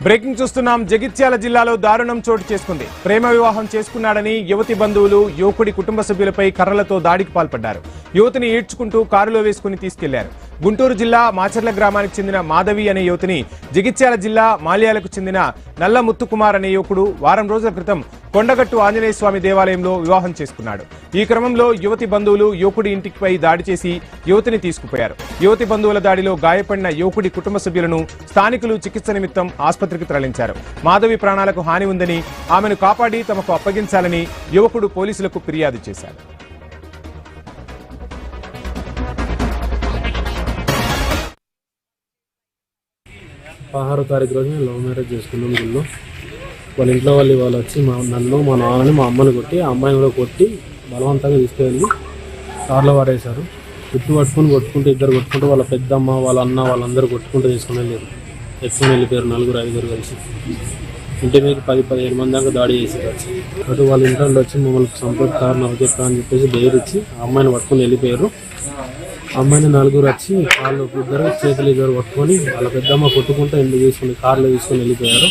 Breaking చూస్తున్నాం. జగిత్యాల జిల్లాలో దారుణం చోటు చేసుకుంది. ప్రేమ వివాహం చేసుకున్నాడని యువతి బంధువులు యువకుడి కుటుంబ సభ్యులపై కర్రలతో దాడికి పాల్పడ్డారు. యువతిని ఈడ్చుకుంటూ కారులో వేసుకుని తీసుకెళ్లారు. గుంటూరు జిల్లా మాచర్ల గ్రామానికి చెందిన మాధవి అనే యువతిని జగిత్యాల జిల్లా మాల్యాలకు చెందిన నల్ల ముత్తుకుమార్ అనే యువకుడు వారం రోజుల క్రితం కొండగట్టు ఆంజనేయ స్వామి దేవాలయంలో వివాహం చేసుకున్నాడు. ఈ క్రమంలో యువతి బంధువులు యువకుడి ఇంటిపై దాడి చేసి యువతిని తీసుకుపోయారు. యువతి బంధువుల దాడిలో గాయపడిన యువకుడి కుటుంబ సభ్యులను స్థానికులు చికిత్స నిమిత్తం ఆసుపత్రికి తరలించారు. మాధవి ప్రాణాలకు హాని ఉందని, ఆమెను కాపాడి తమకు అప్పగించాలని యువకుడు పోలీసులకు ఫిర్యాదు చేశారు. 16వ తారీఖు రోజు మేము లవ్ మ్యారేజ్ చేసుకున్నాం. గుళ్ళు వాళ్ళ ఇంట్లో వాళ్ళు వచ్చి నన్ను మా నాన్నని మా అమ్మని కొట్టి ఆ అమ్మాయిని కూడా కొట్టి బలవంతంగా తీసుకెళ్ళి కార్లో పడేశారు. కొట్టుకుంటూ ఇద్దరు కొట్టుకుంటూ వాళ్ళ పెద్దమ్మ వాళ్ళ అన్న వాళ్ళందరూ కొట్టుకుంటూ తీసుకుని వెళ్ళిపోయారు. 4-5 కలిసి ఇంటి మీద 10-15 మంది దాకా దాడి చేసేది. అటు వాళ్ళ ఇంట్లో వచ్చి మమ్మల్ని సంపత్కారు నవ్వుతా అని చెప్పేసి బెదిరించి ఆ అమ్మాయిని పట్టుకుని వెళ్ళిపోయారు. అమ్మాయిని 4 వచ్చి వాళ్ళు ఇద్దరు చేతులు పట్టుకొని వాళ్ళ పెద్దమ్మ కొట్టుకుంటూ కార్లో తీసుకొని వెళ్ళిపోయారు.